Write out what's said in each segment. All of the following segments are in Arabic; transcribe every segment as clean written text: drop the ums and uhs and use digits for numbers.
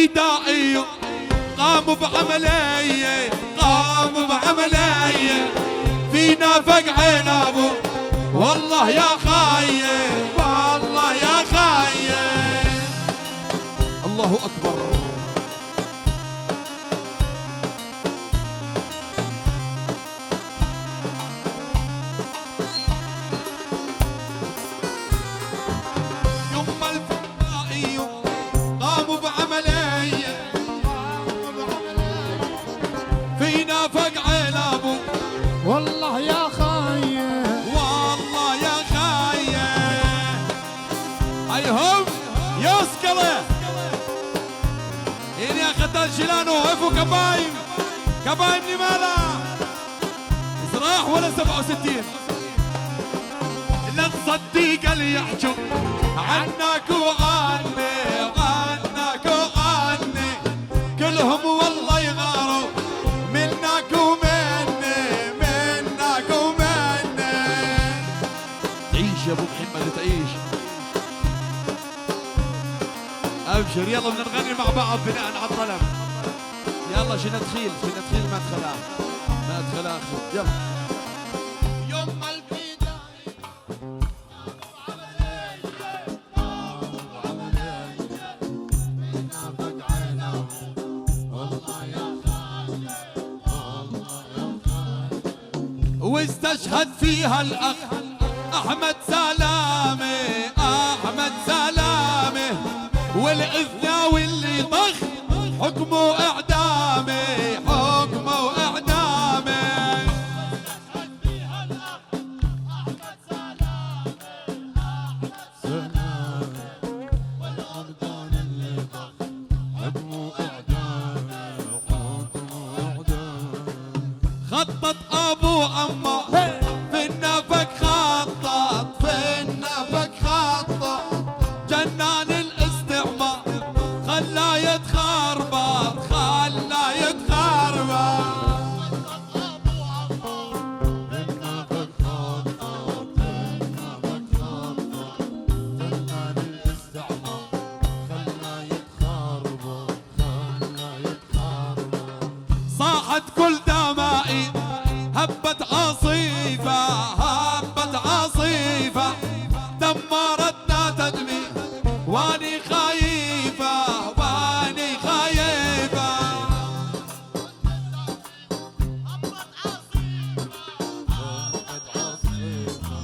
الفدائي قاموا بعملية، قاموا بعملية في نفق عنابه. والله يا خاية، والله يا خاية. الله أكبر. يما الفدائي قاموا بعملية في نفق عنابه. والله يا خاية، والله يا خاية. هيهم يسكله إني أخذت شيلان وقفوا كبايم، كبايم لماذا؟ إزراح ولا 67 لا تصدق اللي يحجوا عنك وعني، عنك وعني كلهم والله يغاروا منك ومني، منك ومني. تعيش يا ابو محمد تعيش. ابشر يلا بدنا نغني مع بعض بناء على الطلب. يلا شنو تخيل، شنو تخيل ما ادخلها، ما ادخلها يلا. يوم واستشهد فيها الأخ أحمد سلامة، أحمد سلامة والإثناوي اللي طخ حكمه إعدامه، حكمه إعدامه. واستشهد فيها الأخ أحمد سلامة والأردن اللي طخ حكمه إعدامه، حكمه إعدامه. خطط أبو عمه في النفق، خطط في النفق، خطط جنان الاستعمار خلاه يتخربط، خلاه يتخربط. خطط أبو عمه في النفق، خطط في النفق، خطط جنان الاستعمار خلاه يتخربط، خلاه يتخربط. صاحت كل دمائي هبت عصيفة، هبت عصيفة دمرتنا تدمير واني خايفة، واني خايفة. هبت عصيفة، هبت عصيفة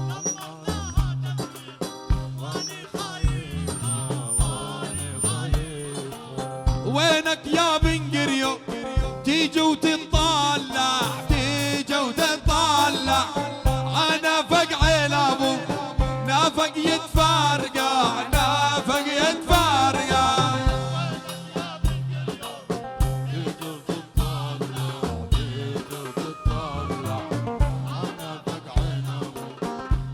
دمرتنا تدمير واني خايفة، واني خايفة. وينك يا بن قريو تيجي وتطلع، تيجي وتطلع نفق عنابه، نفق يتفرقع، نفق يتفرقع. تيجي وتطلع، تيجي وتطلع نفق عنابه،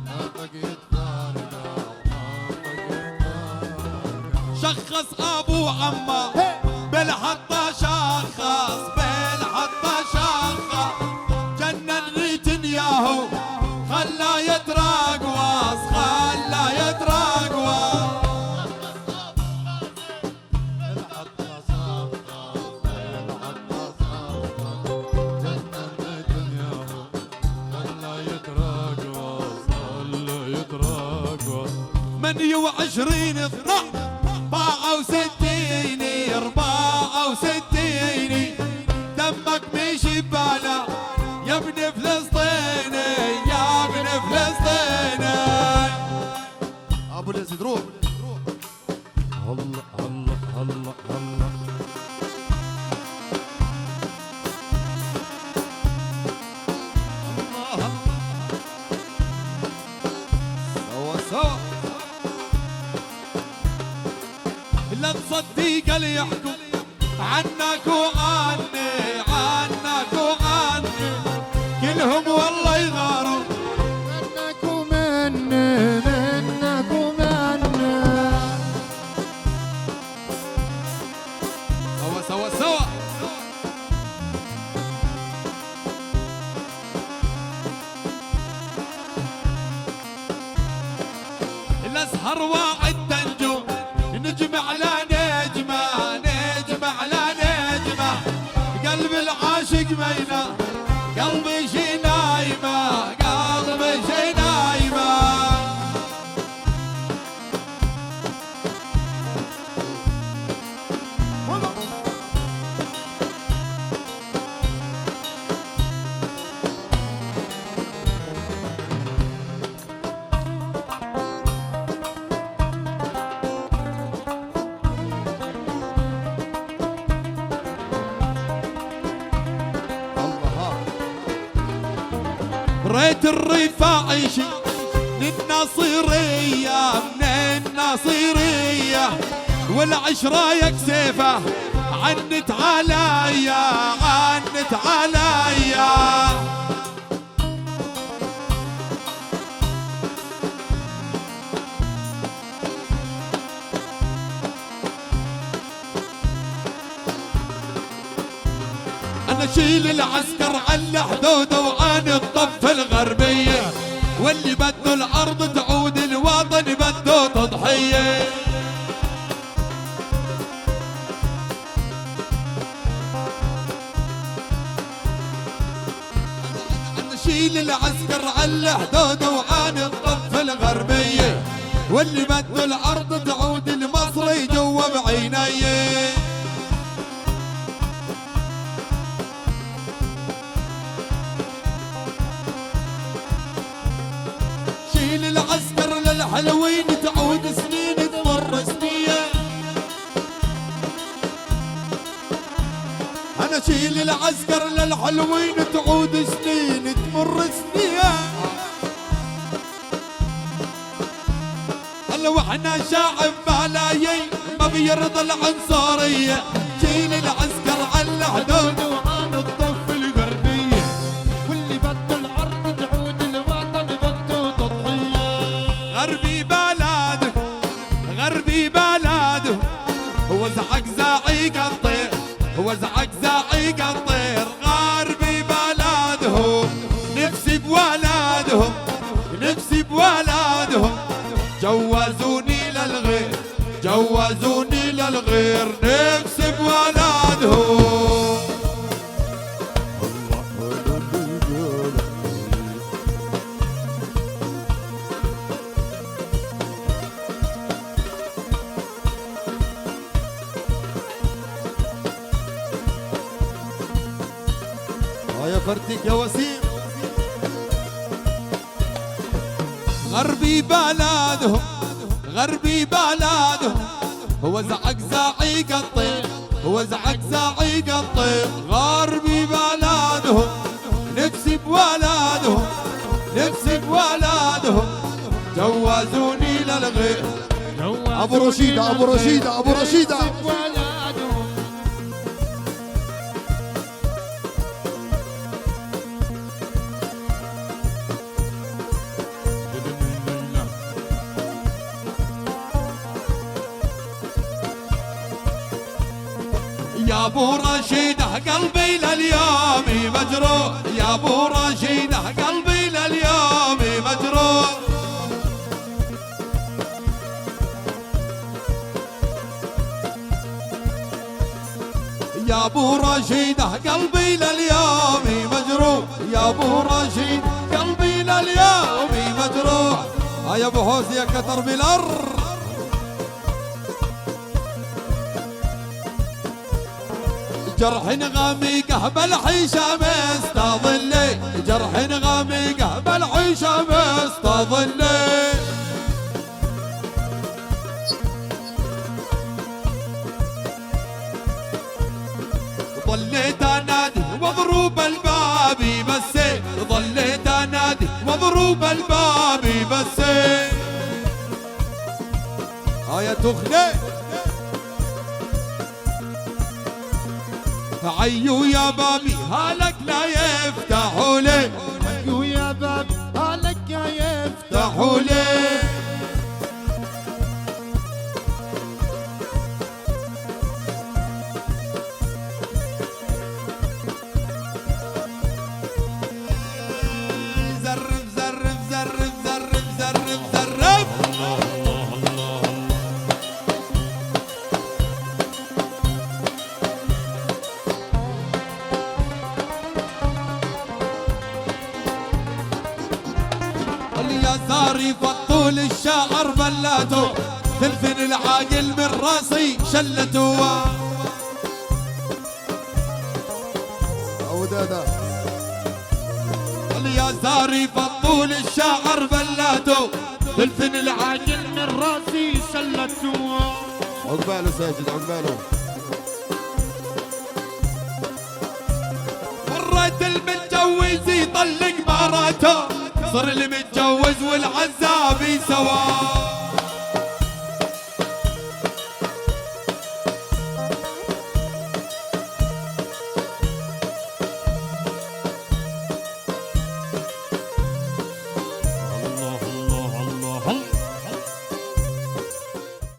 نفق يتفرقع، نفق يتفرقع. شخص ابو عمه بالحطه، شخص بالحطه، شخص جنن نتنياهو خلا يتراقوص، خلا يتراقوص. بالحطه صفقه، بالحطه صفقه جنن نتنياهو خلا يتراقوص، خلا يتراقوص. 28 12 64 64 دمك مشي ببالا يا ابن فلسطيني، يا ابن فلسطيني. ابو الاسد روح. الله الله الله الله. سوا سوا لا تصدق اللي يحكم عنك وعني، عنك وعني كلهم والله يغاروا منك ومني، منك ومني. سوا سوا سوا. الازهر واعد تنجو نجمع على نجمه، جميلة قلبي شي نايمة قلبي شي نايمة ريت الرفاعي شي من الناصرية من الناصرية والعشرة يكسفه عنت عليا عنت عليا انا شيل العسكر على الحدود وعن الضفة الغربية واللي بده الارض تعود الوطن بده تضحية انا شيل العسكر على الحدود وعن الضفة الغربية واللي بده الارض تعود المصري جوا بعينيه العسكر للحلوين تعود سنين تمر سنية أنا شيل العسكر للحلوين تعود سنين تمر سنية هلا وإحنا شعب ملايين ما بيرضى العنصرية شيل العسكر على الحدود وعن الضفة الغربية واللي بده الأرض تعود الوطن بده تضحية غربي بلاده غربي بلاده هو زعق زعيق الطير هو زعق زعيق الطير غربي بلادهم نفسي بولادهم نفسي بولادهم جوزوني للغير جوزوني للغير نفسي بولادهم يا فردك يا وسيم غربي بلادهم غربي بلادهم هو زعق زعيق الطير هو زعق زعيق الطير غربي بلادهم نفسي بولادهم نفسي بولادهم جوزوني للغير ابو رشيدة ابو رشيدة ابو رشيدة يا ابو رشيده قلبي لليوم مجروح يا ابو رشيده قلبي لليوم مجروح يا ابو رشيده قلبي لليوم مجروح يا ابو رشيد قلبي لليوم مجروح يا ابو حوس يا كتر بالارض جرح غامقه بالحيشة مستظلي جرح غامقه بالحيشة مستظلي ظليت انادي وضروب الباب بس ظليت انادي وضروب الباب بس يا تخلي عيو يا بابي هالك لا يفتحوا لي عيو يا بابي هالك لا يفتحوا لي زرف زرف زرف زرف زرف زرف يا زاري فطول الشاعر بلاته تلفن العاقل من راسي شلته ودادا يا زاري فطول الشاعر بلاته تلفن العاقل من راسي شلته عقباله ساجد عقباله مرات المتجوز يطلق مراته صار المتجوز والعزابي سوا